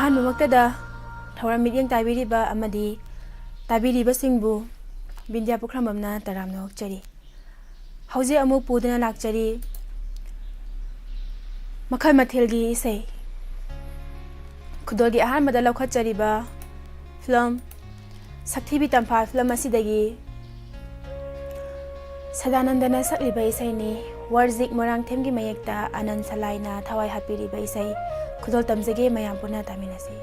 ꯑꯍꯥꯟꯕꯃꯛꯇꯗ ꯊꯧꯔꯝ ꯃꯤꯠꯌꯦꯡ ꯇꯥꯕꯤꯔꯤꯕ ꯑꯃꯗꯤ ꯇꯥꯕꯤꯔꯤꯕꯁꯤꯡꯕꯨ ꯕꯤꯟꯗ꯭ꯌꯥ ꯄꯨꯈ꯭ꯔꯝꯕꯝꯅ ꯇꯔꯥꯝꯅ ꯑꯣꯛꯆꯔꯤ꯫ ꯍꯧꯖꯤꯛ ꯑꯃꯨꯛ ꯄꯨꯗꯨꯅ ꯂꯥꯛꯆꯔꯤ ꯃꯈꯜ ꯃꯊꯦꯜꯒꯤ ꯏꯁꯩ ꯈꯨꯗꯣꯜꯒꯤ ꯑꯍꯥꯟꯕꯗ ꯂꯧꯈꯠꯆꯔꯤꯕ ꯐꯤꯂꯝ ꯁꯛꯊꯤꯕꯤ ꯇꯝꯐꯥ ꯐꯤꯂꯝ ꯑꯁꯤꯗꯒꯤ ꯁꯗꯥꯅꯟꯗꯅ ꯁꯛꯂꯤꯕ ꯏꯁꯩꯅꯤ꯫ ꯋꯥꯔꯖꯤꯛ ꯃꯣꯏꯔꯥꯡꯊꯦꯝꯒꯤ ꯃꯌꯦꯛꯇ ꯑꯅꯟ ꯁꯂꯥꯏꯅ ꯊꯋꯥꯏ ꯍꯥꯞꯄꯤꯔꯤꯕ ꯏꯁꯩ ꯈꯨꯗꯣꯜ ꯇꯝꯖꯒꯦ, ꯃꯌꯥꯝ ꯄꯨꯟꯅ ꯇꯥꯃꯤꯟꯅꯁꯤ꯫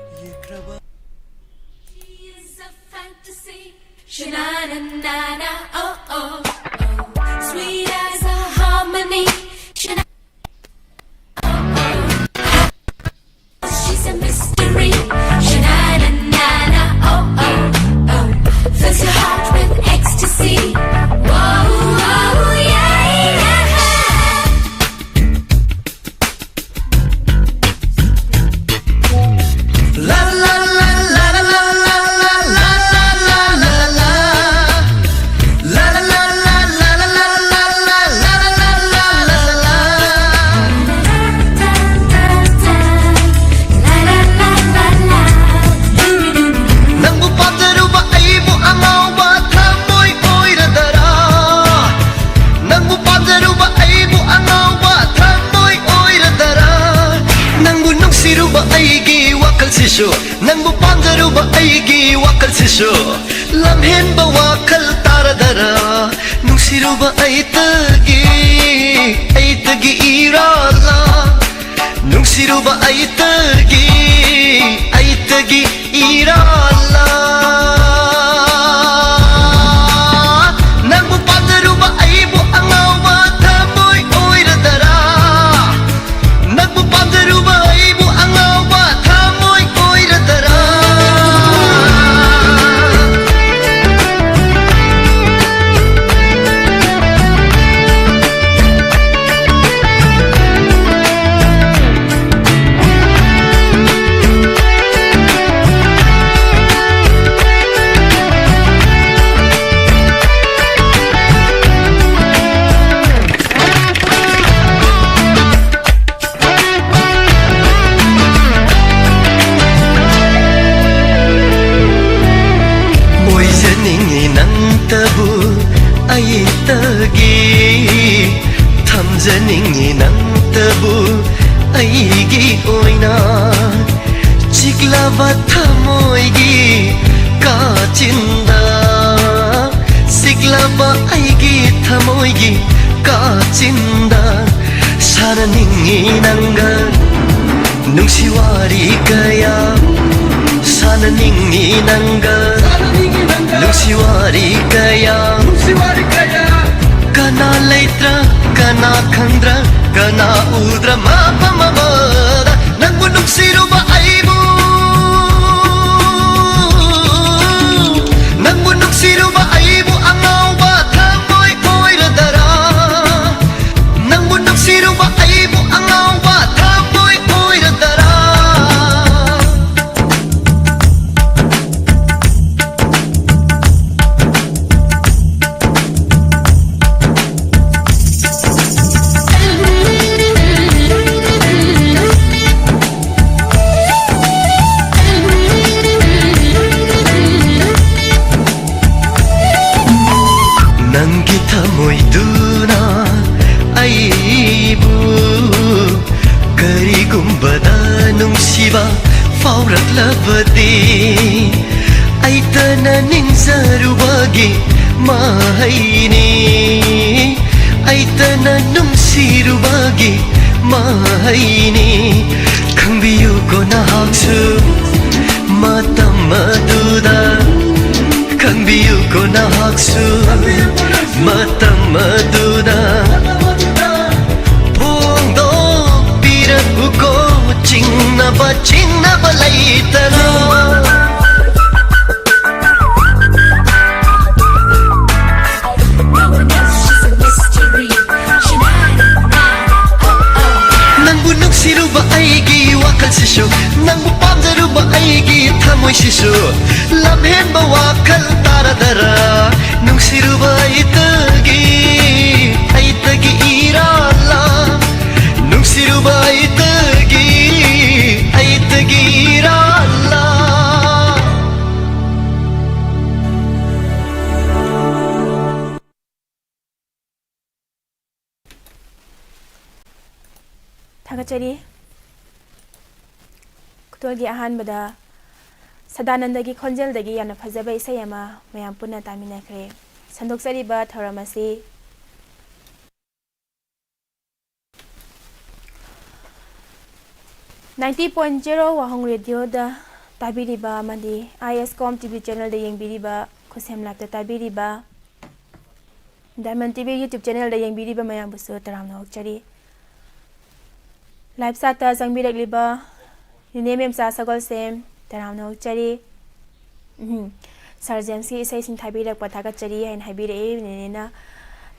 Sweet as a harmony. She's a mystery. Sha-na-na-na-na. Oh, oh, oh. Fills your heart with ecstasy. Whoa, whoa, yeah, yeah. La la la la la la la la la la la la. La la la la la la la la la la la la la. Nangbu padaruba aibu amawa thamoy oiradara. Nangbu padaruba aibu amawa thamoy oiradara. Nangbu nungsiruba aigi wakal sisu. Nangbu padaruba aigi wakal sisu. Lamhenba wakal taradara. Nungsiruba aitagi irala. Nungsiruba aitagi irala. Nangbu padaruba aibu angawa thamoy oiradara. Nangbu padaruba aibu angawa thamoy oiradara. Thamjaningi nangtabu aigi oina chiklaba thamoigi kachinda siklaba aigi thamoigi kachinda sananingi nanga nungsiwari kaya sananingi nanga nungsiwari kaya kana leitra kana khandra kana udra mapa mabada nangbu nungsiruba aibu nangbu nungsiruba aibu angawa thamoy oiradara nangbu nungsiruba aibu angawa thamoy oiradara. Nangi thamoy duna aibu karigumbada nungsiba fauraklabadi aitana ninzarubagi mahaini aitana nungsirubagi mahaini khangbiyu ko nahaksu matam aduda khangbiyu ko nahaksu matam aduda phongdokpirahu ko chinnaba laitana. Nangbu nungsiruba aigi wakal sisu nangbu pamjaruba aigi thamoy sisu lamhenba wakal taradara nungsiruba aitagi irala nungsiruba aitagi irala. थागचरी खुतोलगी अहानबदा सदानंदगी खोंजेलदगी याना फजबा इसै अमा मयाम पुन्ना तामिनाख्रे संदोक्चरीबा थौरमसी 90.0 वाहंग radio दा ताबिरिबा मदी ISCOM TV channel da yengbiriba khusem lapta ताबिरिबा Diamond TV YouTube channel da yengbiriba mayam busu taramna okchari live sata sangbirakliba ninemem sa sagol sem taramna okchari Sir James ki isai sing thabirak pathagachari hain habire nena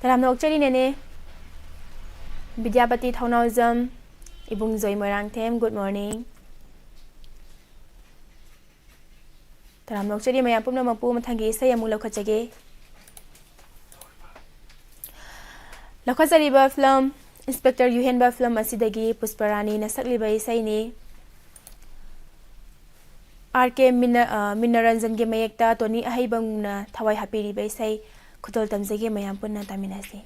taramna okchari nene Vidyapati Thaunawjam Ibung Joy Moirangthem good morning Taram nokchari mayam pumna mapu mathangi isai amu lokhachage Lokhachariba film Inspector Yuhenba film asidagi Pusparani na sakliba isai ni RK Minaranjan ge mayekta Tony Ahaibangna thawai hapiriba isai khutol tamjage mayam punna taminasi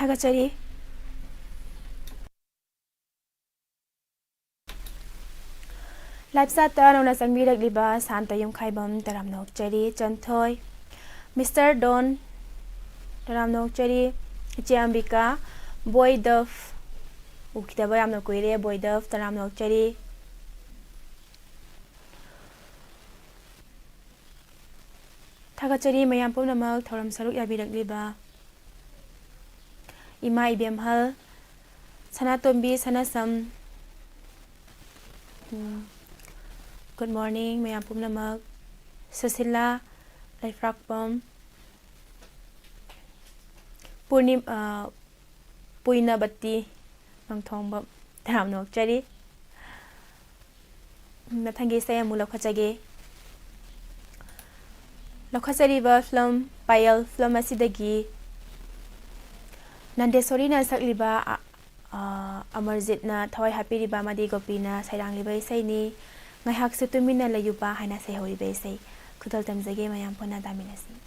थागतचरी लाइफसाता नौना संगीरगलिबा शांता युमखाइबम तराम नोकचरी Chanthoi mister Don तराम नोकचरी इचे अंबिका बॉय दफ उखिदबा यामना कुइरे बॉय दफ तराम नोकचरी थागतचरी मयाम पुमनमक थौरम सरुक याबिरगलिबा इमा इबेमहल सनातोंबी सनासम गुड मॉर्निंग मयाम पुमनमक सुशीला लाइफ्राकपम पुइनाबत्ती नंथोंबम तराम नोकचरी नथंगी सयमु लखचगे लखचरीबा फिल्म पायल फिल्म असिदगी नंदेश्वरीना सकलिबा अमरजीतना थवाई हापिरिबा मदी गोपीना सैरांगलिबा इसैनी ngayhak sutumina layuba haina sehoribe isai khudol tamjage mayam pona daminasi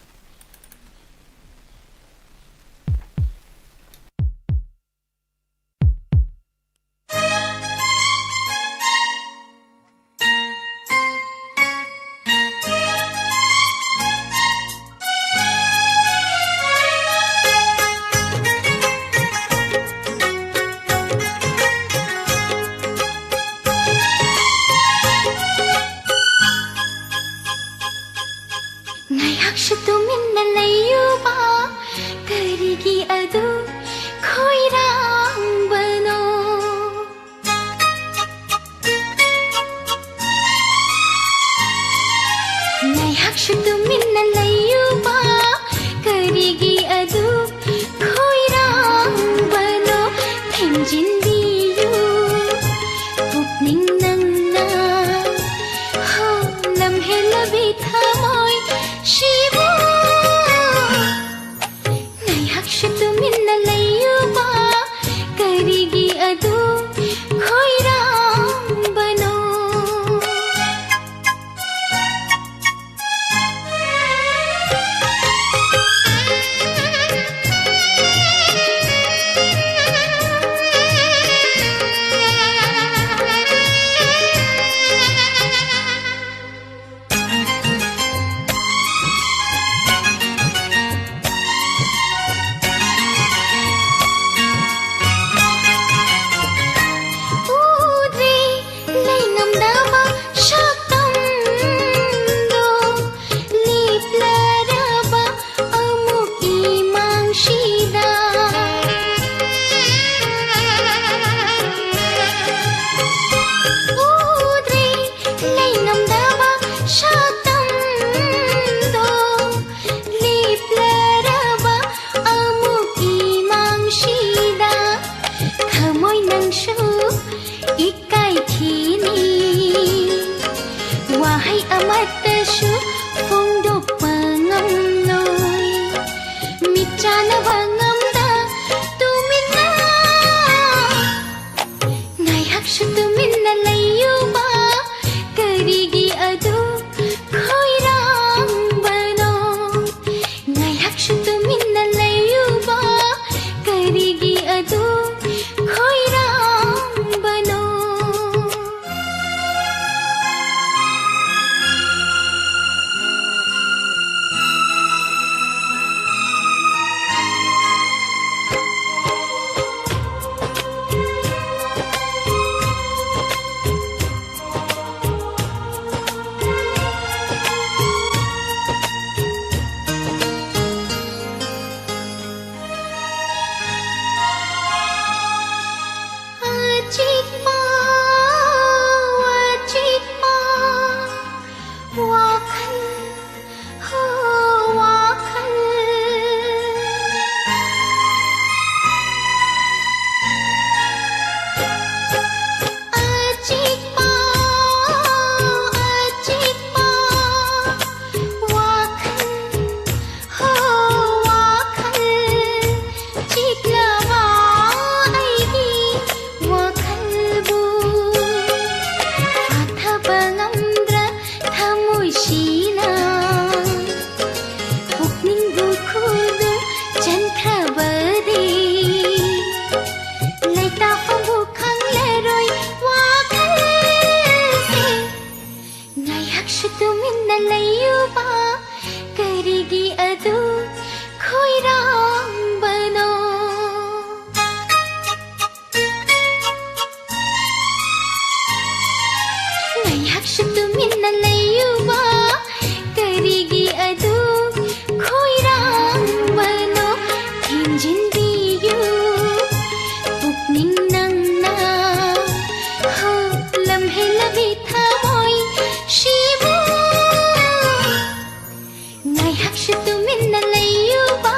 ꯉꯥꯏꯍꯥꯛꯁꯨ ꯇꯨꯃꯤꯟꯅ ꯂꯩꯌꯨꯕ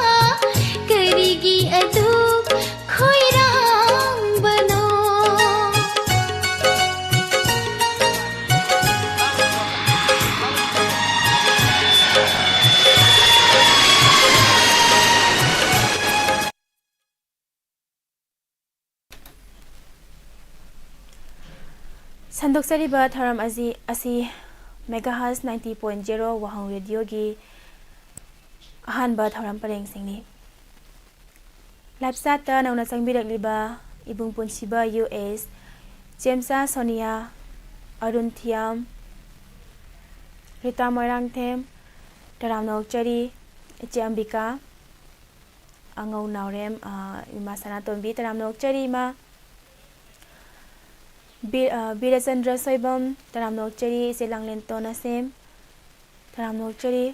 ꯀꯔꯤꯒꯤ ꯑꯗꯨꯛ ꯈꯣꯏꯔꯥꯡꯕꯅꯣ ꯁꯟꯗꯣꯛꯆꯔꯤꯕ ꯊꯧꯔꯝ ꯑꯁꯤ ꯃꯦꯒꯥꯍꯔꯁ 90.0 ꯋꯥꯍꯪ ꯔꯦꯗꯤꯑꯣꯒꯤ ꯑꯍꯥꯟꯕ ꯊꯧꯔꯝ ꯄꯔꯦꯡꯁꯤꯡꯅꯤ꯫ ꯂꯥꯏꯞ ꯆꯥꯠꯇ ꯅꯧꯅ ꯆꯪꯕꯤꯔꯛꯂꯤꯕ ꯏꯕꯨꯡ ꯄꯨꯟꯁꯤꯕ US, ꯆꯦꯝꯆꯥ ꯁꯣꯅꯤꯌꯥ, ꯑꯔꯨꯟ ꯊꯤꯌꯥꯝ, ꯔꯤꯇꯥ ꯃꯣꯏꯔꯥꯡꯊꯦꯝ, ꯇꯔꯥꯝꯅ ꯑꯣꯛꯆꯔꯤ, ꯏꯆꯦ ꯑꯝꯕꯤꯀꯥ, ꯑꯉꯧ ꯅꯥꯎꯔꯦꯝ, ꯏꯃꯥ ꯁꯅꯥꯇꯣꯝꯕꯤ, ꯇꯔꯥꯝꯅ ꯑꯣꯛꯆꯔꯤ ꯏꯃꯥ, ꯕꯤꯔꯆꯟꯗ꯭ꯔ ꯁꯣꯏꯕꯝ, ꯇꯔꯥꯝꯅ ꯑꯣꯛꯆꯔꯤ, ꯏꯆꯦ ꯂꯥꯡꯂꯦꯟꯇꯣꯟ ꯑꯁꯦꯝ, ꯇꯔꯥꯝꯅ ꯑꯣꯛꯆꯔꯤ꯫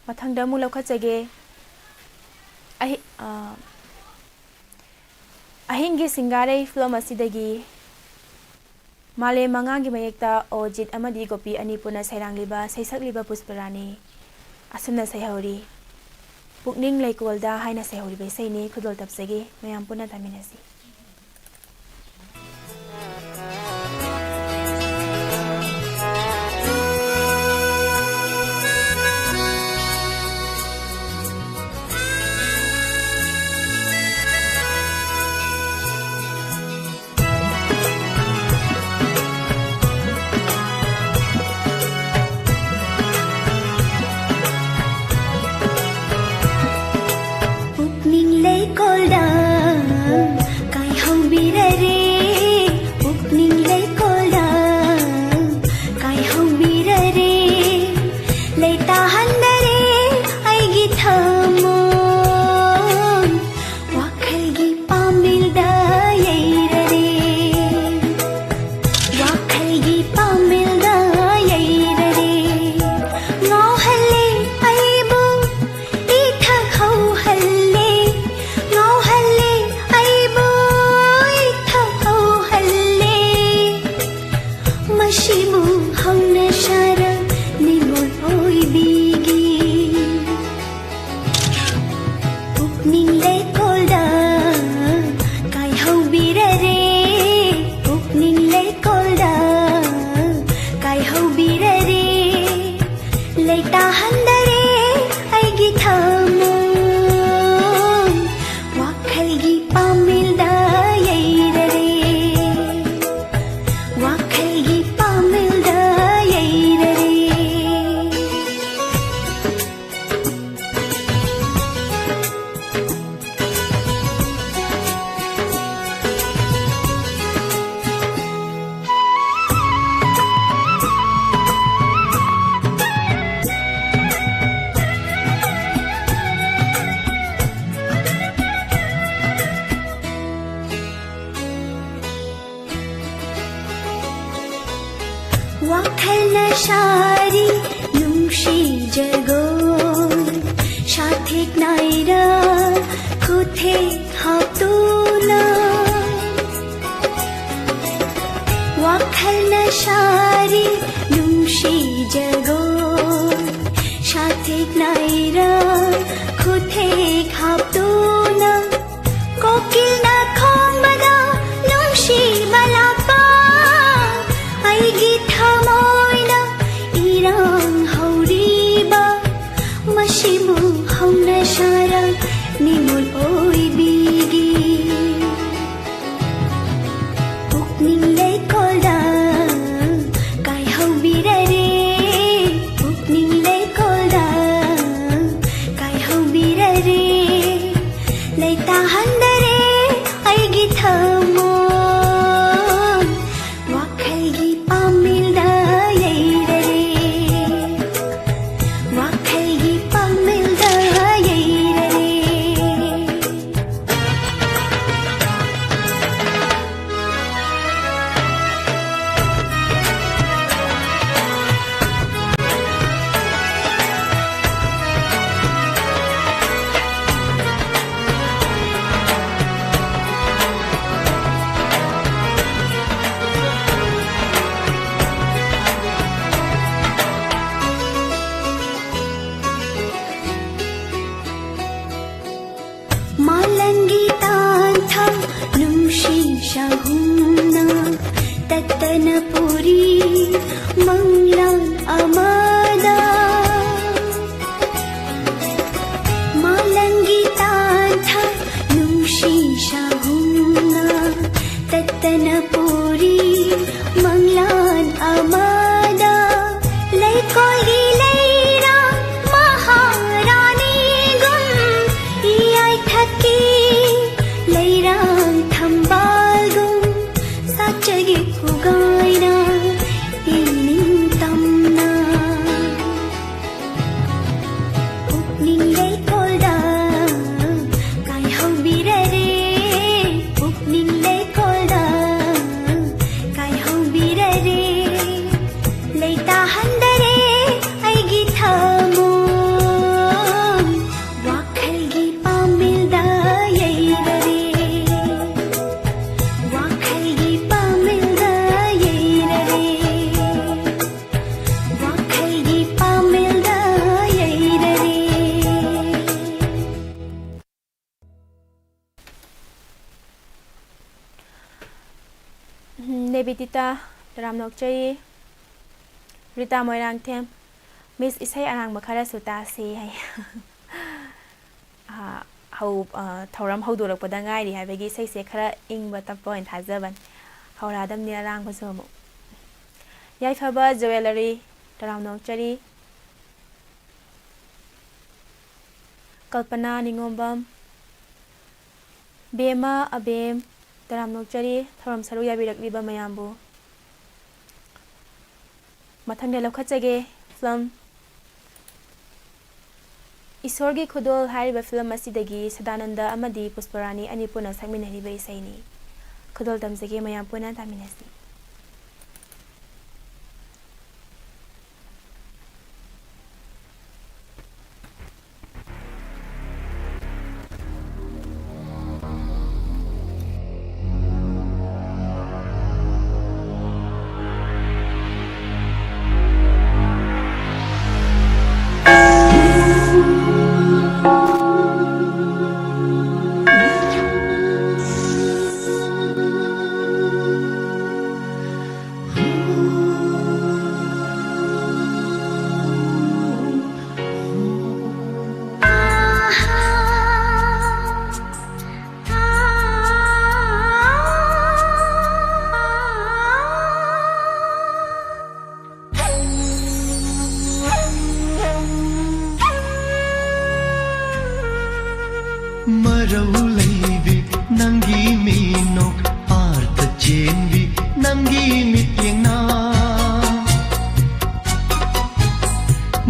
ꯃꯊꯪꯗ ꯑꯃꯨꯛ ꯂꯧꯈꯠꯆꯒꯦ ꯑꯍꯤꯡꯒꯤ ꯁꯤꯡꯒꯥꯔꯩ ꯐꯤꯂꯝ ꯑꯁꯤꯗꯒꯤ ꯃꯥꯂꯦꯝ ꯃꯉꯥꯒꯤ ꯃꯌꯦꯛꯇ ꯑꯣꯖꯤꯠ ꯑꯃꯗꯤ ꯒꯣꯄꯤ ꯑꯅꯤ ꯄꯨꯟꯅ ꯁꯩꯔꯥꯡꯂꯤꯕ ꯁꯩꯁꯛꯂꯤꯕ ꯄꯨꯁꯄꯔꯥꯅꯤ ꯑꯁꯨꯝꯅ ꯁꯩꯍꯧꯔꯤ꯫ ꯄꯨꯛꯅꯤꯡ ꯂꯩꯀꯣꯜꯗ ꯍꯥꯏꯅ ꯁꯩꯍꯧꯔꯤꯕ ꯏꯁꯩꯅꯤ꯫ ꯈꯨꯗꯣꯜ ꯇꯞꯆꯒꯦ, ꯃꯌꯥꯝ ꯄꯨꯟꯅ ꯇꯥꯃꯤꯟꯅꯁꯤ꯫ ꯋꯥꯈꯜꯅ ꯁꯥꯔꯤ ꯅꯨꯡꯁꯤ ꯖꯒꯣꯏ ꯁꯥꯊꯦꯛ ꯅꯥꯏꯔ ꯈꯨꯊꯦꯛ ꯍꯥꯞꯇꯨꯅ ꯋꯥꯈꯜꯅ ꯁꯥꯔꯤ ꯅꯨꯡꯁꯤ ꯖꯒꯣꯏ ꯁꯥꯊꯦꯛ ꯅꯥꯏꯔ ꯈꯨꯊꯦꯛ ꯍꯥꯞꯇꯨꯅ ꯀꯣꯀꯤꯜꯅ ꯈꯣꯡꯕꯗ ꯅꯨꯡꯁꯤꯕ ꯂꯥꯛꯄ ꯑꯩꯒꯤ ꯊꯃꯣꯏꯅ ꯏꯔꯥꯡ ꯍꯧꯔꯤꯕ ꯃꯁꯤꯕꯨ ꯍꯧꯅ ꯁꯥꯔꯛ ꯅꯤꯡꯉꯣꯜ ꯑꯣꯏꯕꯤꯒꯤ ꯄꯨꯛꯅꯤꯡ ꯂꯩꯀꯣꯜꯗ ꯀꯥꯏꯍꯧꯕꯤꯔꯔꯦ ꯄꯨꯛꯅꯤꯡ ꯂꯩꯀꯣꯜꯗ ꯀꯥꯏꯍꯧꯕꯤꯔꯔꯦ ꯂꯩꯇꯥꯍꯟꯗꯔꯦ ꯑꯩꯒꯤ ꯊꯃꯣꯏ ꯋꯥꯈꯜꯒꯤ ꯄꯥꯝꯃꯤꯜꯗ ꯌꯩꯔꯔꯦ ꯋꯥꯈꯜꯒꯤ ꯄꯥꯝꯃꯤꯜꯗ तत्तनपुरी मंगलान अमादा मालंगी तांथा नुशी शाहुना तत्तनपुरी मंगलान अमादा लैकोली लैरा महारानी गुम इयाई थकी लैरां थंबाल गुम साचगे कुगाइना इनिं तमना उपनिं लैकोल्दा काय हौबिररे उपनिं लैकोल्दा काय हौबिररे लैता हंदरे ऐगी थामों वाखलगी पामिल्दा यैररे वाखलगी पामिल्दा यैररे वाखलगी पामिल्दा यैररे Nebitita Ramnokchari Rita Moirang Tem Miss Eshei Arang Makhal Suta Si Hai Hau Thoram Haudurak Padangai Di Habagi Sei Se Khara Ing Batappo and Tazaban Hauradam Ni Arang Pasomo Yai Faba Jewelry Ramnokchari Kalpana Ningombam Bema Abem Ramnokchari Thoram Saru Yabirak Liba Mayambu Mathel Lokachage film Isorgi Kudol Hariba film Asidagi Sadananda Amadi Pusparani Anipuna Saminari Basaini Kudol Damzage Mayampuna Taminasi Marauleivi nangi minok arta chenvi nangi mityengna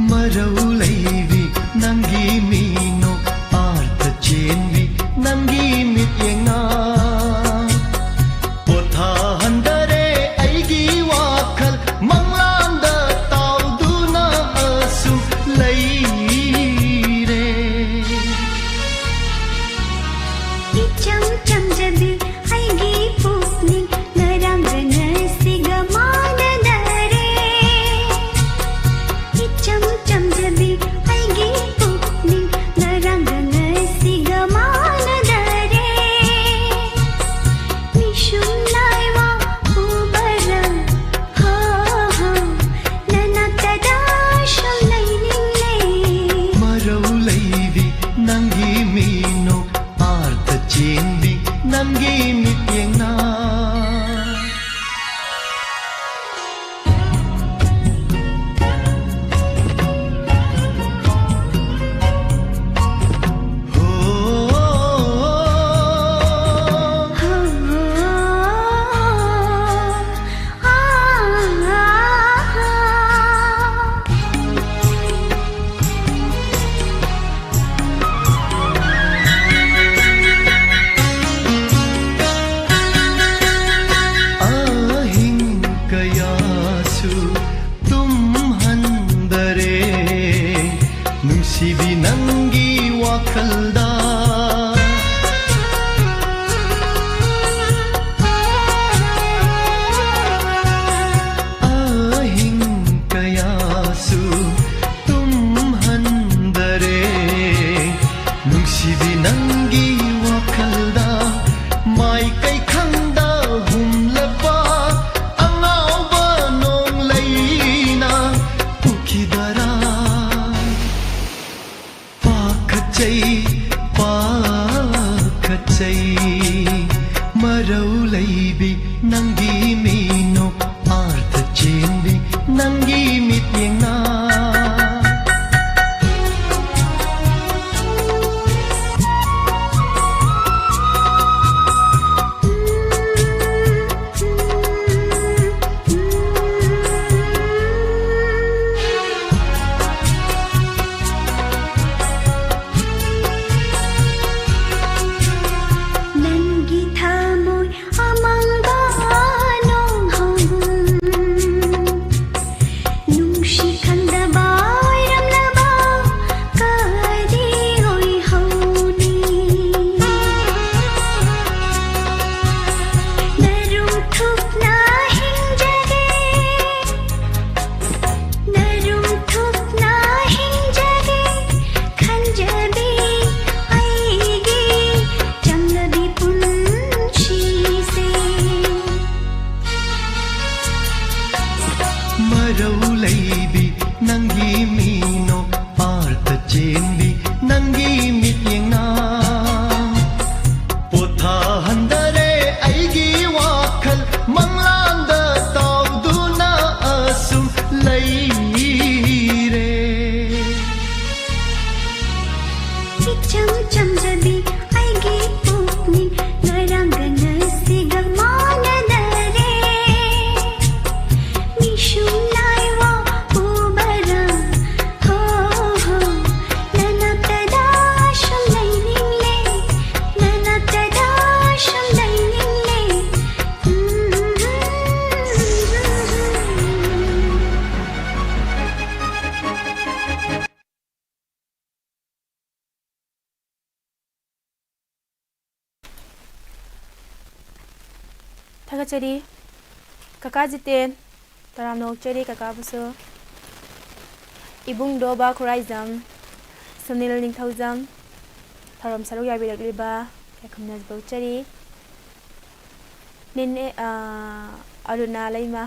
Marauleivi nangi minok arta chenvi nangi mityengna Potha handare aigi wakhal manglanda tauduna asu leire Cham cham jabi aigi pusni narang nasiga manadare Cham cham jabi aigi pusni narang nasiga manadare Mishum laiwa ubara ha ha nanakada sham laining le Marauleivi nangi minok arta chenvi nangi mityengna ꯆꯩ ꯄꯥꯈꯠꯆꯩ ꯃꯔꯧ ꯂꯩꯕꯤ ꯅꯪꯒꯤ ꯃꯤꯅꯣꯛ ꯑꯥꯔꯊ ꯆꯦꯟꯕꯤ ꯅꯪꯒꯤ ꯃꯤꯠꯌꯦꯡꯅ थागतचरी काका जितेन तरामनो चरी काका बुसु इबुंग दोबा खुराइजम सुनील निंगथौजम थरम सरुक याबिरकलिबा केखमनज बौचरी निने Aruna Laima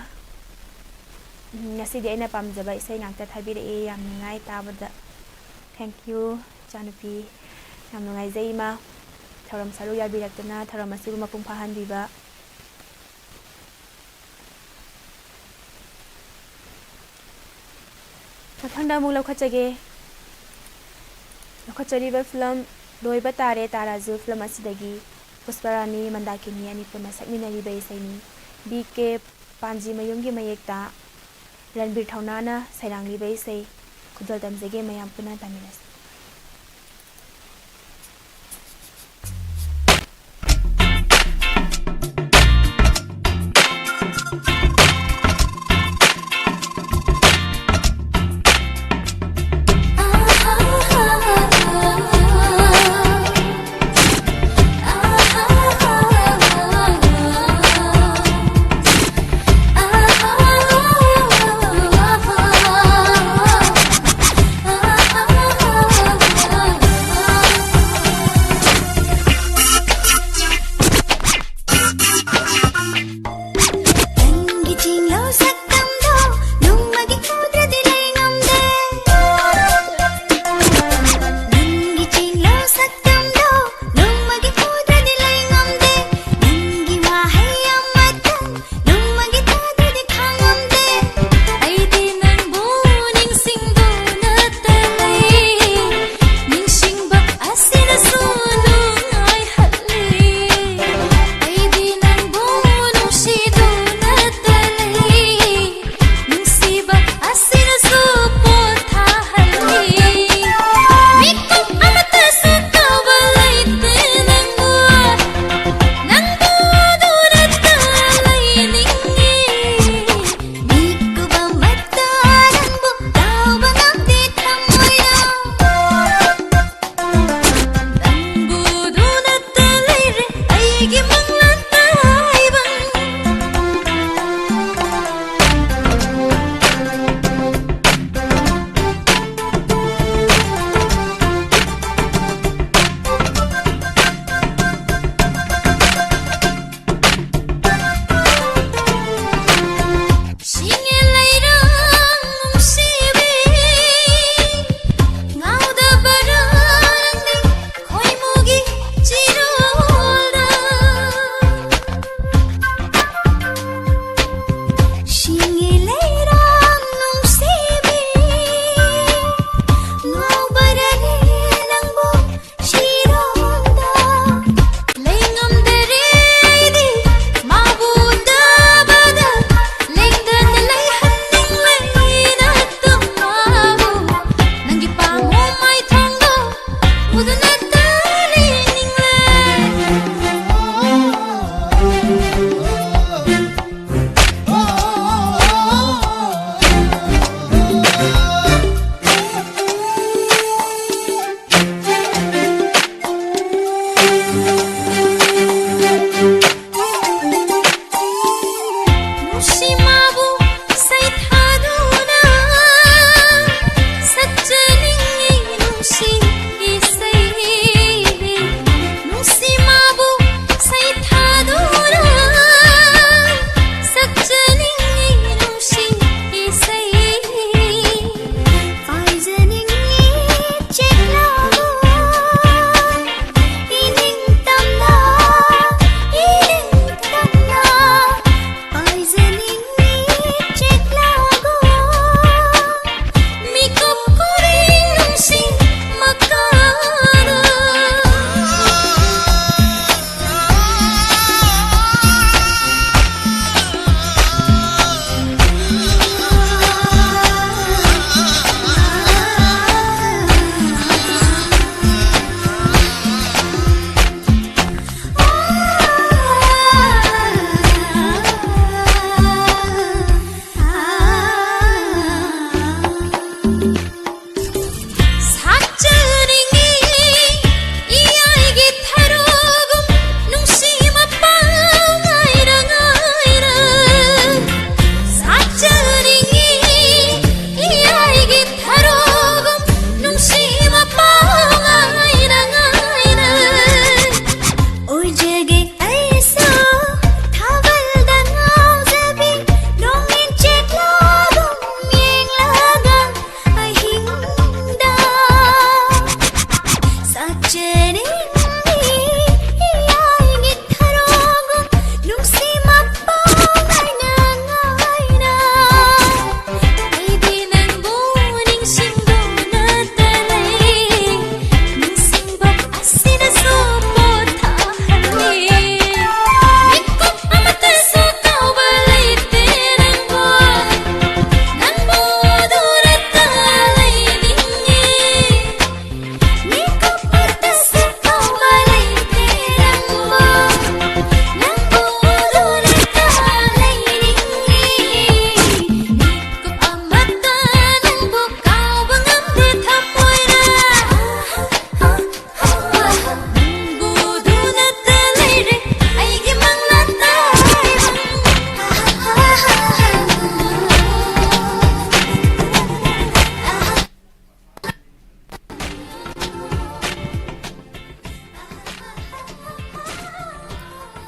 ngasi aina pamjaba isai ngakta thabire yam ngai tabada thank you chanupi yam ngai jaima thoram saru yabirakna thoram asibu mapung phahan biba mathangda mu lakhachage lakhachariba film loiba tare taraju film asidagi pusparani mandakini ani puna sakminari bai saini bk panji mayumgi mayekta Ranbir ठौनाना सैरांगली बैसे खुदल तमजेगे मयाम पुना तमिलस oh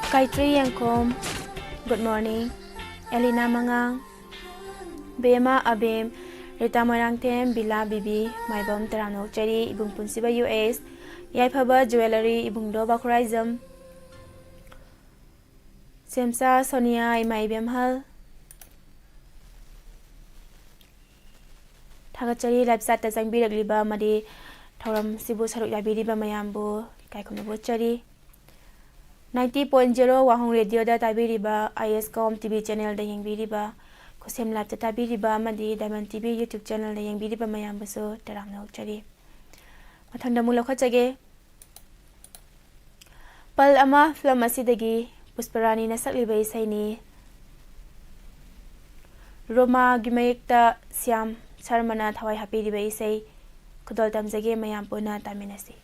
Kaitri Yangkom, good morning. Elina Mangang, Bema Abem, Rita Marangtem, Bila Bibi, Maibom Taranok Cheri, Ibung Punsiba US, Yaipaba Jewelry, Ibung Doba Horizon, Semsa Sonia, Maibem Hal, Tagachari, Lapsat, Zangbi, Liba, Madi, Toram Sibu Saruk Yabiriba Mayambo, Kaikunabu Chari. 90.0 Wahong Radio da tabiriba ISCOM TV channel da yengbiriba Kosem Lab da tabiriba Madi Diamond TV YouTube channel da yengbiriba mayam baso taramna ukchari mathangda mula khachage pal ama film asidagi Pusparani na sakliba isai ni Roma gimayekta Siam Sarmana thawai hapiriba isai kudol tamjage mayam puna taminasi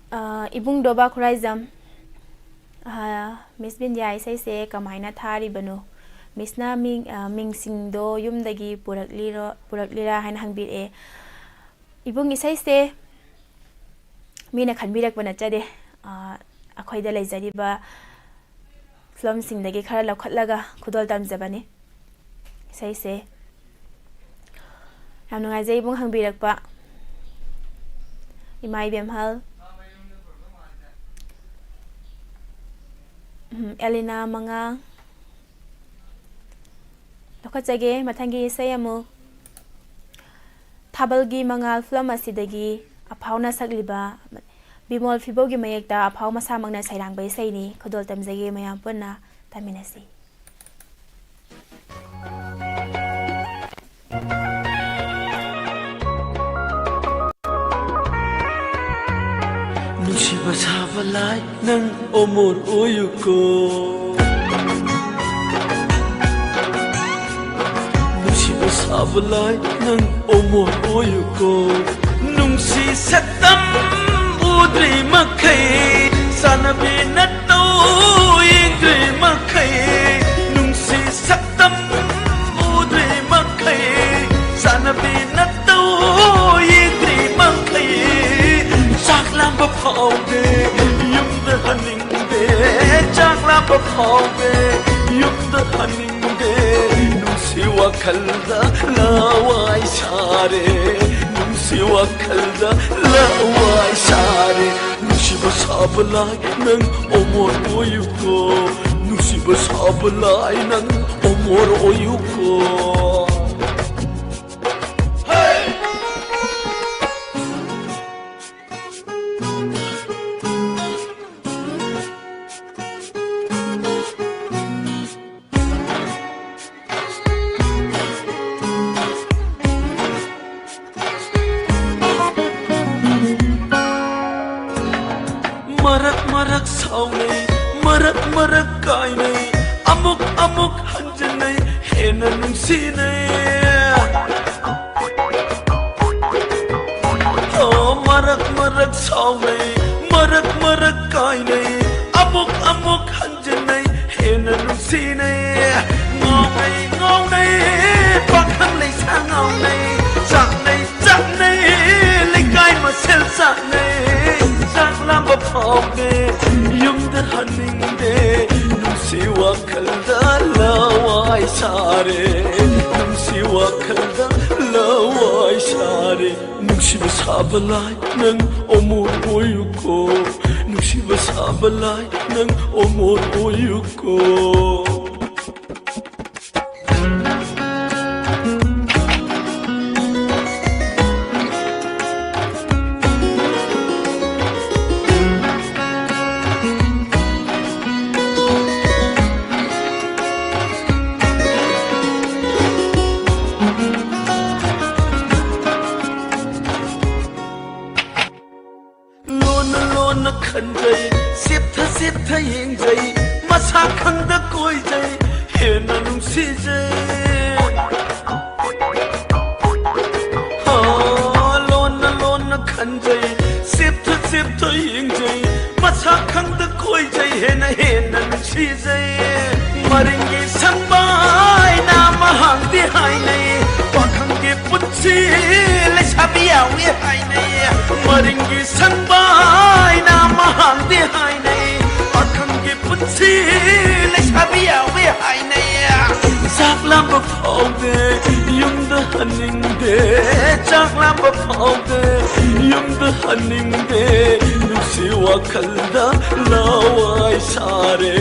Ibung Doba Khuraizam Miss Bindya Eshei kamaina tharibano Misna Ming Singdo Yumdagi Puraklira haina hangbire Ibung Eshei Mina khanbirak bana chade akhoida leijariba film singdagi khara lokhatlaga khudol tamjabani Eshei yam nungai jai ibung hangbirakpa Imai Bemhal Elena Manga Lokachage Mathangi Eshei amu Thabalgi Mangal film asidagi Apauna sagliba Bimol Fibogi mayekta apau masa magna sairang ba Eshei ni khudol tamjage mayam punna taminasi Nushiba sabalai nang omor uyuko Nushiba sabalai nang omor uyuko Nungsi satam udri makai Sanabi natto indri makai Nungsi satam udri makai Sanabi natto indri makai Chaklam ba phauge yum da haning de Chaklam ba phauge yum da haning de Nungsi wakalda lawai share Nungsi wakalda lawai share Nungsi ba sabalai nang omor oyuko Nungsi ba sabalai nang omor oyuko Marak saunai, marak kainai, amuk hanjanai, hena nungsinai. Oh, marak saunai, marak kainai, amuk hanjanai, hena nungsinai. Ngaunai, pakhang lay sa ngaunai, saknai, ligay masel saknai. Chaklam ba phauge yum da haning de Nungsi wakalda lawai share Nungsi wakalda lawai share Nungsi ba sabalai nang omor oyuko Nungsi ba sabalai nang omor oyuko Khanjai sitha yengjai masa khangda koi jai hena nungsi jai ha lona khanjai sitha yengjai masa khangda koi jai hena nungsi jai maringi sangbai na mahang di hai nai pakhang ge putsi le sabiya we hai nai maringi sangbai na mahang di hai nai pakhang ge putsi le sabiya we hai nai chaklam ba phauge yum da haning de chaklam ba phauge yum da haning de nungsi wakalda lawai share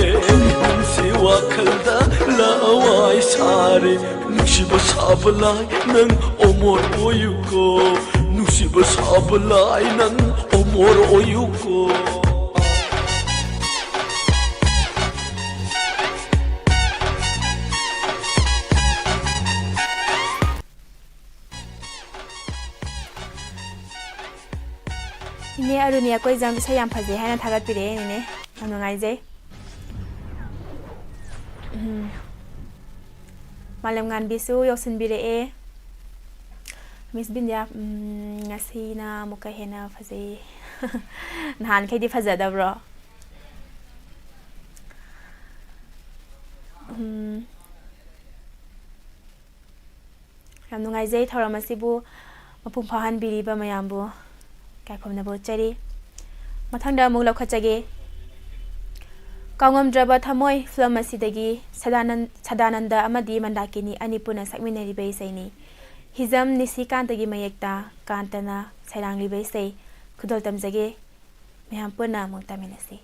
nungsi wakalda lawai share nungsi ba sabalai nang omor oyuko nungsi ba sabalai nang omor oyuko Ini arunia koi jam bisa yang faze hai na thagat pire ini nungai jai malam ngan bisu yosin bire Miss Bindya ngasi na muka hena faze नहान खैदी फजदब्रो ꯌꯥꯝ ꯅꯨꯡꯉꯥꯏꯖꯩ ꯊꯧꯔꯝ ꯑꯁꯤꯕꯨ ꯃꯄꯨꯡ ꯐꯥꯍꯟꯕꯤꯔꯤꯕ ꯃꯌꯥꯝꯕꯨ ꯀꯥꯏꯈꯣꯝꯅꯕ ꯎꯠꯆꯔꯤ ꯃꯊꯪꯗ ꯑꯃꯨꯛ ꯂꯧꯈꯠꯆꯒꯦ ꯀꯥꯎꯉꯝꯗ꯭ꯔꯕ ꯊꯃꯣꯏ ꯐꯤꯂꯝ ꯑꯁꯤꯗꯒꯤ ꯁꯗꯥꯅꯟꯗ ꯑꯃꯗꯤ ꯃꯟꯗꯥꯀꯤꯅꯤ ꯑꯅꯤ ꯄꯨꯟꯅ ꯁꯛꯃꯤꯟꯅꯔꯤꯕ ꯏꯁꯩꯅꯤ ꯍꯤꯖꯝ ꯅꯤꯁꯤꯀꯥꯟꯇꯒꯤ ꯃꯌꯦꯛꯇ ꯀꯥꯟꯇꯅ ꯁꯩꯔꯥꯡꯂꯤꯕ ꯏꯁꯩ ꯈꯨꯗꯣꯜ ꯇꯝꯖꯒꯦ ꯃꯌꯥꯝ ꯄꯨꯟꯅ ꯑꯃꯨꯛ ꯇꯥꯃꯤꯟꯅꯁꯤ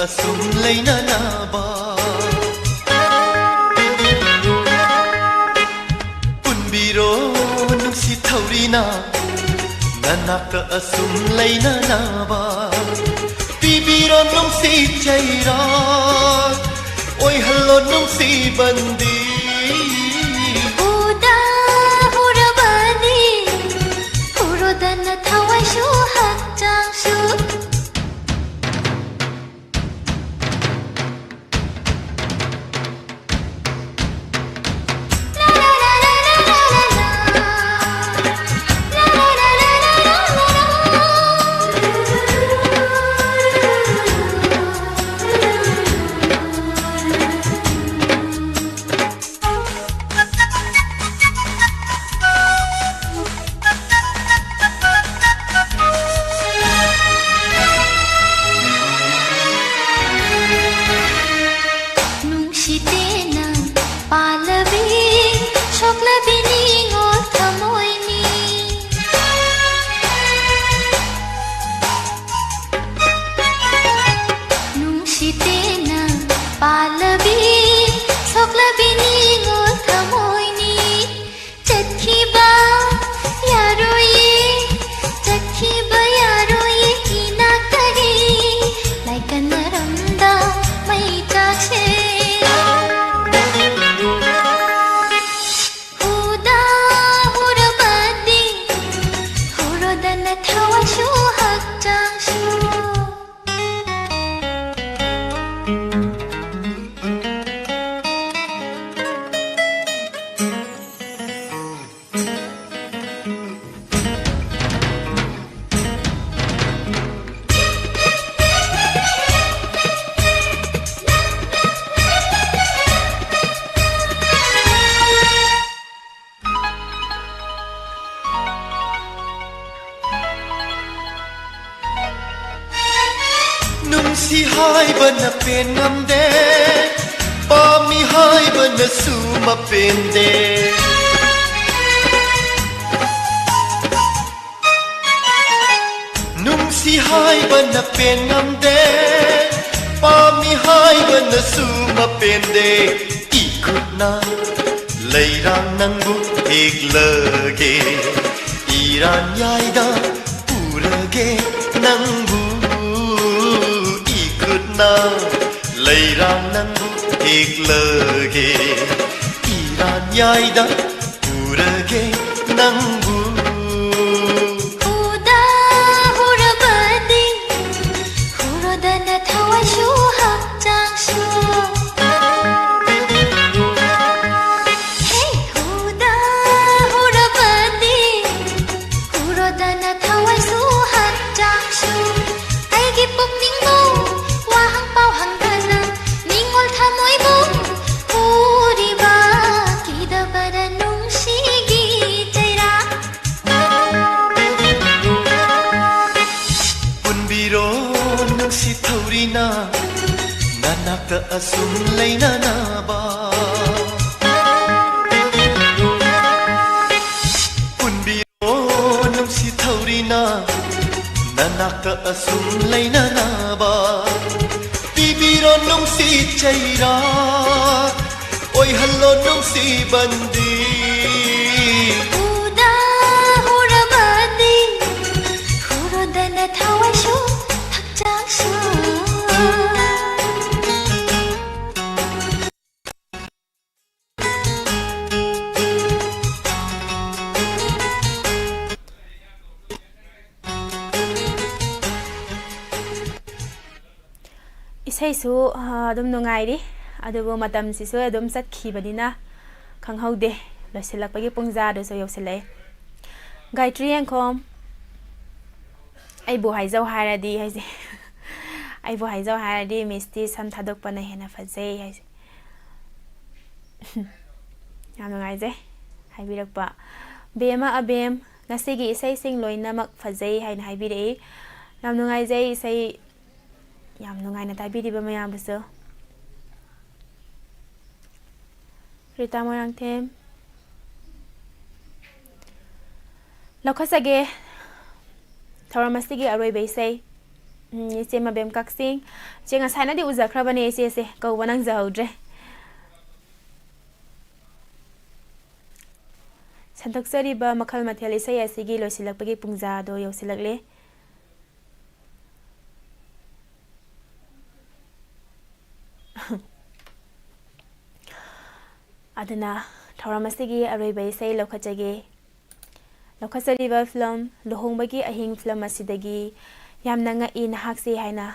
asum leina naba punbiro nungsi thaurina nanaka asum leina naba bibiro nungsi chaira oi hallo nungsi bandi uda hurabani hurodana thawai shu hak chang shu si hai bana pen ngamde pa mi hai bana su ma pen de nung si hai bana pen ngamde pa mi hai bana su ma pen de ikut na leirang nang bu ek lage iran yai da purage nang bu na leirang nang bu ek lage iran yai da purage nang bu uda hurabadi hurodana thawai shu hak chang shu hey uda hurabadi hurodana thawai shu hak chang shu aigi pukning bu ꯊꯧꯔꯤꯅ ꯅꯅꯥꯛꯇ ꯑꯁꯨꯝ ꯂꯩꯅꯅꯕ ꯄꯨꯟꯕꯤꯔꯣ ꯅꯨꯡꯁꯤ ꯊꯧꯔꯤꯅ ꯅꯅꯥꯛꯇ ꯑꯁꯨꯝ ꯂꯩꯅꯅꯕ ꯄꯤꯕꯤꯔꯣ ꯅꯨꯡꯁꯤ ꯆꯩꯔꯥꯛ ꯑꯣꯏꯍꯜꯂꯣ ꯅꯨꯡꯁꯤꯕꯟꯗꯤ 우다 호라바디 후로다나 타와쇼 탁장쇼 ꯏꯁꯩꯁꯨ ꯑꯗꯨꯝ ꯅꯨꯡꯉꯥꯏꯔꯤ ꯑꯗꯨꯕꯨ ꯃꯇꯝꯁꯤꯁꯨ ꯑꯗꯨꯝ ꯆꯠꯈꯤꯕꯅꯤꯅ ꯈꯪꯍꯧꯗꯦ ꯂꯣꯏꯁꯤꯜꯂꯛꯄꯒꯤ ꯄꯨꯡꯖꯥꯗꯨꯁꯨ ꯌꯧꯁꯤꯜꯂꯛꯑꯦ ꯒꯥꯏꯇ꯭ꯔꯤ ꯌꯦꯡꯈꯣꯝ ꯑꯩꯕꯨ ꯍꯥꯏꯖꯧ ꯍꯥꯏꯔꯗꯤ ꯍꯥꯏꯁꯦ ꯑꯩꯕꯨ ꯍꯥꯏꯖꯧ ꯍꯥꯏꯔꯗꯤ ꯃꯤꯁꯇꯤ ꯁꯝ ꯊꯥꯗꯣꯛꯄꯅ ꯍꯦꯟꯅ ꯐꯖꯩ ꯍꯥꯏꯁꯦ ꯌꯥꯝ ꯅꯨꯡꯉꯥꯏꯖꯩ ꯍꯥꯏꯕꯤꯔꯛꯄ ꯕꯦꯝꯃ ꯑꯕꯦꯝ ꯉꯁꯤꯒꯤ ꯏꯁꯩꯁꯤꯡ ꯂꯣꯏꯅꯃꯛ ꯐꯖꯩ ꯍꯥꯏꯅ ꯍꯥꯏꯕꯤꯔꯛꯏ ꯌꯥꯝ ꯅꯨꯡꯉꯥꯏꯖꯩ ꯏꯁꯩ ꯌꯥꯝ ꯅꯨꯡꯉꯥꯏꯅ ꯇꯥꯕꯤꯔꯤꯕ ꯃꯌꯥꯝꯕꯨꯁꯨ ꯔꯤꯇꯥ ꯃꯣꯏꯔꯥꯡꯊꯦꯝ ꯂꯧꯈꯠꯆꯒꯦ ꯊꯧꯔꯝ ꯑꯁꯤꯒꯤ ꯑꯔꯣꯏꯕ ꯏꯁꯩ ꯏꯆꯦ ꯃꯕꯦꯝ ꯀꯛꯆꯤꯡ ꯏꯆꯦ ꯉꯁꯥꯏꯅꯗꯤ ꯎꯖꯈ꯭ꯔꯕꯅꯦ ꯏꯆꯦꯁꯦ ꯀꯧꯕ ꯅꯪꯖꯍꯧꯗ꯭ꯔꯦ ꯁꯟꯗꯣꯛꯆꯔꯤꯕ ꯃꯈꯜ ꯃꯊꯦꯜ ꯏꯁꯩ ꯑꯁꯤꯒꯤ ꯂꯣꯏꯁꯤꯜꯂꯛꯄꯒꯤ ꯄꯨꯡꯖꯥꯗꯣ ꯌꯧꯁꯤꯜꯂꯛꯂꯦ ꯑꯗꯨꯅ ꯊꯧꯔꯝ ꯑꯁꯤꯒꯤ ꯑꯔꯣꯏꯕ ꯏꯁꯩ ꯂꯧꯈꯠꯆꯔꯤꯕ ꯐꯤꯂꯝ ꯂꯨꯍꯣꯡꯕꯒꯤ ꯑꯍꯤꯡ ꯐꯤꯂꯝ ꯑꯁꯤꯗꯒꯤ ꯌꯥꯝꯅ ꯉꯛꯏ ꯅꯍꯥꯛꯁꯤ ꯍꯥꯏꯅ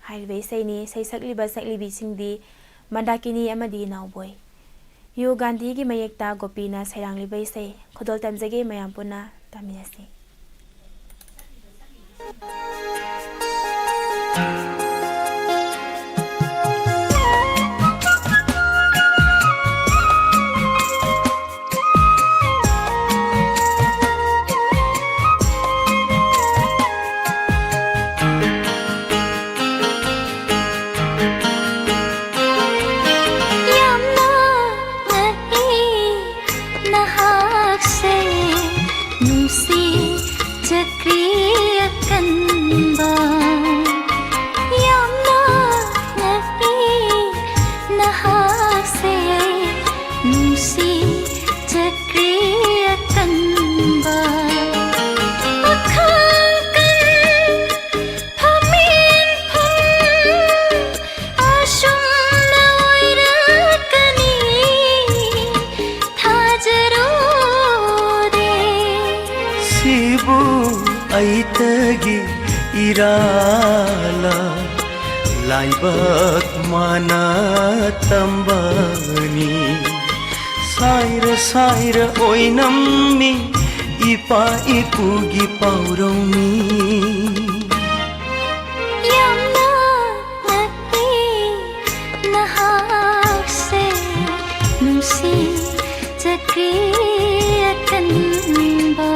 ꯍꯥꯏꯔꯤꯕ ꯏꯁꯩꯅꯤ ꯏꯁꯩ ꯁꯛꯂꯤꯕ ꯁꯛꯂꯤꯕꯤꯁꯤꯡꯗꯤ ꯃꯟꯗꯥꯀꯤꯅꯤ ꯑꯃꯗꯤ ꯅꯥꯎꯕꯣꯏ ꯌꯨ ꯒꯥꯟꯙꯤꯒꯤ ꯃꯌꯦꯛꯇ ꯒꯣꯄꯤꯅ ꯁꯩꯔꯥꯡꯂꯤꯕ ꯏꯁꯩ ꯈꯨꯗꯣꯜ ꯇꯝꯖꯒꯦ ꯃꯌꯥꯝ ꯄꯨꯟꯅ ꯇꯥꯃꯤꯟꯅꯁꯤ ꯑꯩꯇꯒꯤ ꯏꯔꯥꯂ ꯂꯥꯏꯕꯛ ꯃꯥꯅ ꯇꯝꯕꯅꯤ ꯁꯥꯏꯔ ꯁꯥꯏꯔ ꯑꯣꯏꯅꯝꯃꯤ ꯏꯄꯥ ꯏꯄꯨꯒꯤ ꯄꯥꯎꯔꯧꯅꯤ ꯌꯥꯝꯅ ꯉꯛꯏ ꯅꯍꯥꯛꯁꯦ ꯅꯨꯡꯁꯤꯖꯈ꯭ꯔꯦ ꯑꯀꯟꯕ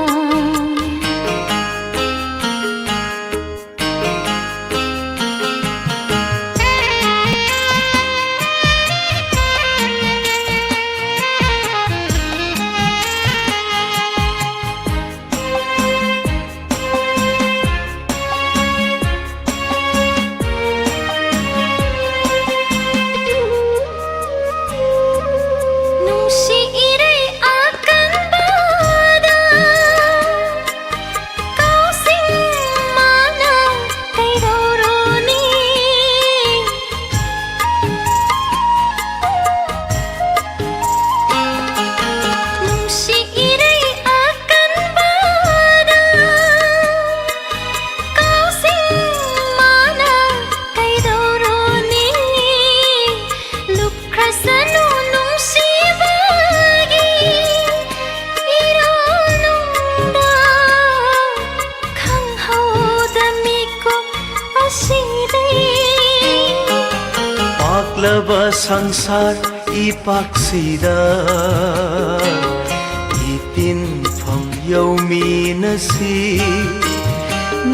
संसार इपाक्सिदा इतिन्फम यौमीनसी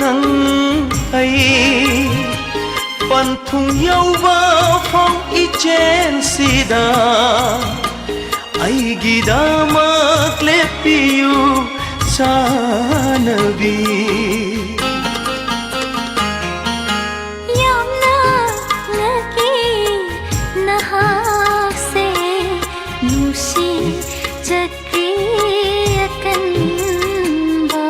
नंग आई Panthung yauba phong ichen sida Aigi damak lepiyu sanabi Yamna lagi nahak se nusi chakri akan ba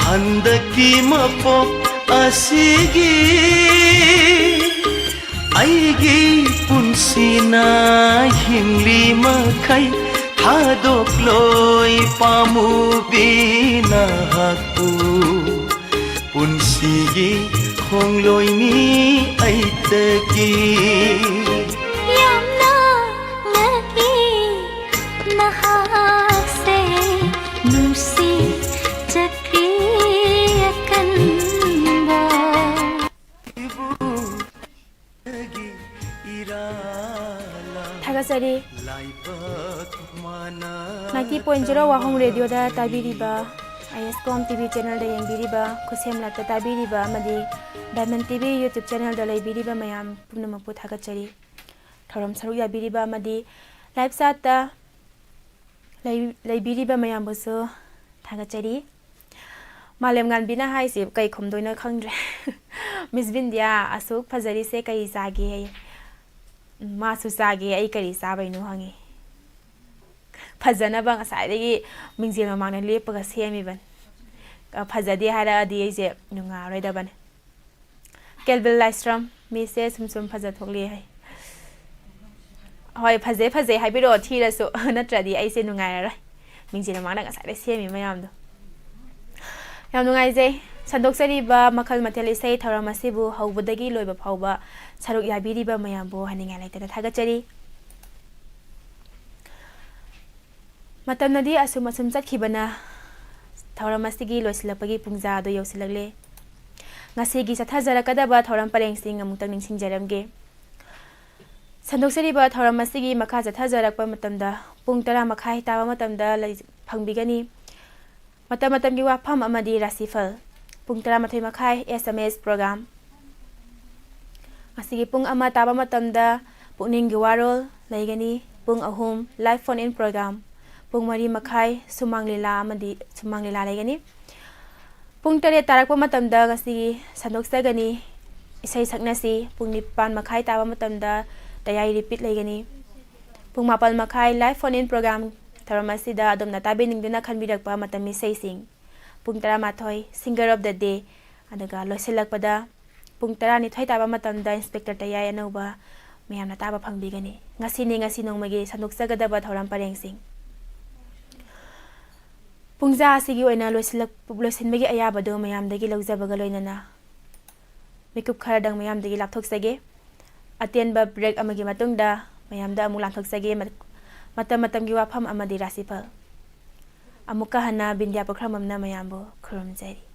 Handaki mapok asigi Aigi punsina hingli makai Hadok loy pamubina haku Punsigi khong loy ni aitaki Yamna lagi nahak se nusi chakri akan ba Thagasari 90.0 Wahong Radio da tabiriba ISCOM TV channel da yengbiriba khusem lakta tabiriba amadi Diamond TV YouTube channel da laibiriba mayam pumnamakpu thagasari thoram saruk yabiriba amadi live chat da laibiriba mayam busu thagasari Malem ganbina haise kai khomdoina khangdre Miss Bindia asuk phajari se kai sage ma su sage ai kari sabainu hangi Phajana bang asaidagi mingjel mamangna lepaga semiban phajadi hara adi aise nunga roidaban Kelvin Lystrom mi se sumsum phaja thokli hai hoi phaje haibiro thirasu natradi aise nunga ra mingjel mamangna asaide semi mayamdo yam nungai je sandoksariba makhal mathel Eshei thoram asibu haubudagi loiba phauba saruk yabiriba mayambo haninga laitana thagachari Matamnadi asum chatkibana thoram asigi loisilapagi pungja do yausilagle ngasigi sathajarakadaba thoram parengsing amutang ningsingjaramge sandoksariba thoram asigi makha sathajarakpa matamda pung 10 makhai taba matamda phangbigani matamgi wafam amadi rasifal pung 11 makhai SMS program asigi pung ama taba matamda pungning giwarol laigani pung ahum live phone in program Pung mari makhai sumang lila laigani Pung tare tarakpa matamda ngasi sandoksagani isai saknasi pung 9 makhai taba matamda tayai repeat laigani Pung 8 makhai live phone in program tharamasi da adom na tabe ningduna khanbirakpa matami seising Pung 11 singer of the day adaga loisilakpada Pung 12 taba matamda inspector tayai anauba mayamna taba phangbigani ngasi nongmagi sandoksagadaba thoram parengsing Pungja asigi oina loisinbagi ayabado mayamdagi lawjabaga loinana Mikup kharadang mayamdagi lapthoksage Atenba break amagi matungda mayamda amuk lanthoksage matamgi wafam amadi rasifal Amuka hana Bindia Pakramamna mayambo khurumjari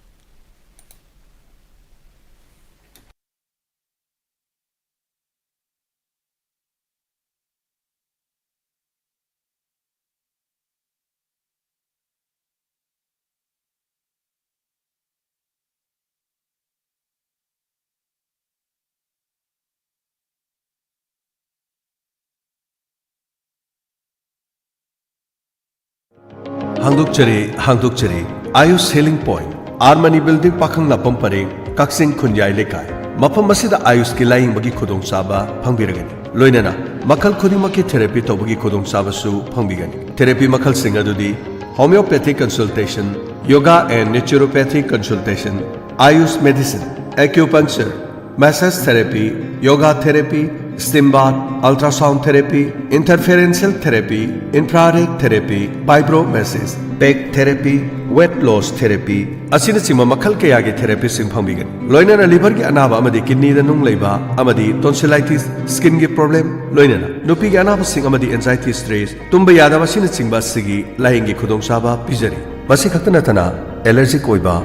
Hangdukchari Ayush Selling Point Armani Building Pakhang Lapam Pareng Kaksin Khunyai Lekai मफम मसिदा Ayush की लाइंग बगी खुदों चाबा फंगबिरगनी लोइनना मखल खुदिमकी therapy तौबगी खुदों चाबसु फंगबिगनी थेरेपी मखल सिंग अदुदी homeopathic consultation yoga and naturopathic consultation Ayush medicine acupuncture massage therapy yoga therapy steam bath ultrasound therapy interferential therapy infrared therapy vibromassage back therapy weight loss therapy asina sima makhal kaya gi therapy sing phangbigan loinana liver gi anaba amadi kidney da nung leiba amadi tonsillitis skin gi problem loinana nupi gi anaba sing amadi anxiety stress tumba yadaba sina singba sigi laing gi khudong saba pijari masi khaktana tana allergic oiba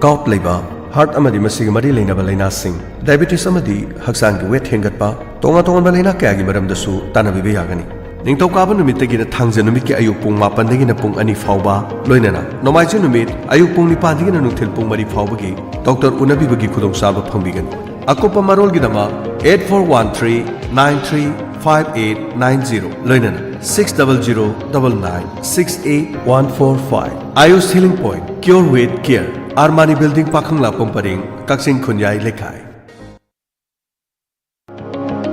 gout leiba heart अमदी मसिग मरी लेनब लेना सिंग diabetes अमदी हक्सांग की wait हेंगतपा तोंगा तोंगा लेना क्या की मरमदसु तानबिबे यागनी निंगतौकाब नुमितगिना थांजे नुमित की अयुक पुंग 9 दगिना पुंग 2 फावबा लोइनना नोमाइजे नुमित अयुक पुंग 9 दगिना नुंथिल पुंग 3 फावबगी डॉक्टर उनबिबगी खुदोंसाब फंबिगन अकोपा मरोल गिदमा 8413935890 लोइनना 6009968145 Ayush healing point cure with care Armani Building Pakhangla Pomparing Kaksing Khunyai Lekhai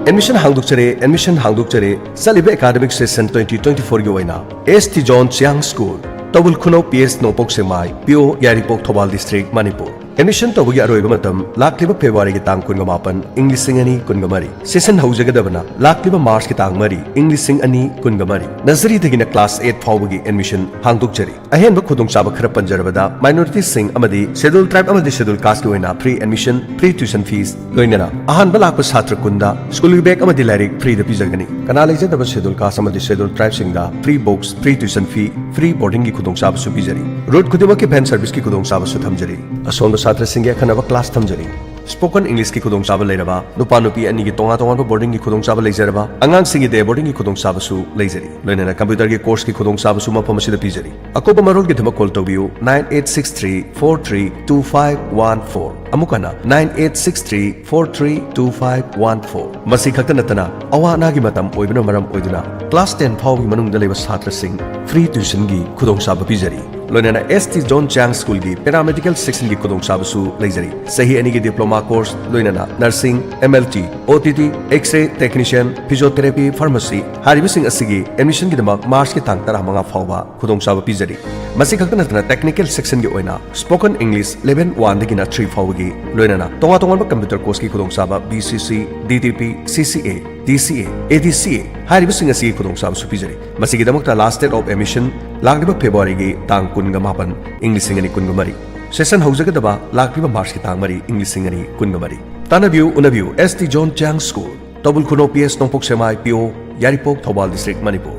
Admission Hangdukchare Salibe Academic Session 2024 Yoina ST John Chiang School Tobul Khuno PS Nopok Semai PO Yaripok Thobal District Manipur Admission Tobugi Aroiba Matam Lakliba February ki tang Kungamapan English Singani Kungamari Session Haujagadabana Lakliba March ki tang Mari English Singani Kungamari Nazari Dagina Class 8 Fawagi Admission Hangdukchare Ahen Bakudung Saba Kharap Panjarabada Minorities Sing Amadi Scheduled Tribe Amadi Scheduled Caste Yoina Free Admission Free Tuition Fees Loinana Ahan Balakpa Satra Kunda School Bag Amadi Lyric Free the Pizagani Kanala Jadaba Scheduled Caste Amadi Scheduled Tribe Singda Free Books Free Tuition Fee Free Boarding ki Kudung Saba Subijari Road Kudima ki Van Service ki Kudung Saba Suthamjari Asonda Satra Singya Kanava Class Thamjari Spoken English ki Kudung Saba Leraba Nupa Nupi Ani ki Tonga Tonga Boarding ki Kudung Saba Lezeraba Angang Singi de Boarding ki Kudung Saba Su Lezeri Loinana Computer ki Course ki Kudung Saba Su Mapamasi the Pizari Akoba Marol ki Thama Call to view 9863432514 Amukana 9863432514 Masi Khakta Natana Awa Nagi Matam Oibana Maram Oiduna Class 10 Phawi Manung Daleva Satra Singh Free Tuition gi Kudong Saba Pizari Loinana ST John Chiang School gi Paramedical Section gi Kudong Saba Su Lezeri Sahi Ani gi Diploma Course Loinana Nursing MLT OTT X-ray Technician Physiotherapy Pharmacy Haribising Asigi Admission gi Damak March ki tang Tara Manga Phawba Kudong Saba Pizari Masi Khakta Natana Technical Section gi Oina Spoken English Level 1 dagina 3 Phawgi Loinana Tonga Tonga Computer Course ki Kudong Saba BCC DTP CCA DCA ADCA Haribising Asigi Kudong Saba Su Pizari Masi gi Damak last date of admission Lagriba February gi tang Kungamapan English Singani Kungamari Session Haujagadaba Lagriba March ki tang Mari English Singani Kungamari Tanabiu Unabiu ST John Chiang School Tobul Khuno PS Nongpok Semai PO Yaripok Thobal District Manipur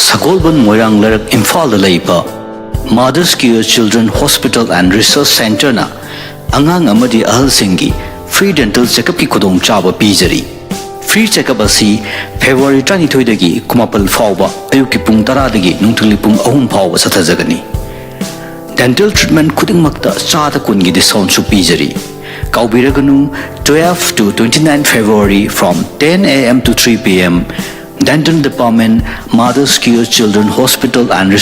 Sakolban Moirang Larak Imphal da Leipa Mother's Care Children Hospital and Research Center na Angang Amadi Ahal Singi Free Dental Checkup ki Kudong Chaba Pijari Free Checkup asi February 22 dagi Kumapal Fawba Ayuki Pung Tara dagi Nungtuli Pung Ahun Fawba Sathajagani Dental Treatment Kuding Makta Chata Kungi Discount Su Pijari Kaubiraganu 12 to 29 February from 10 AM to 3 PM Dental Department Mother's Care Children Hospital and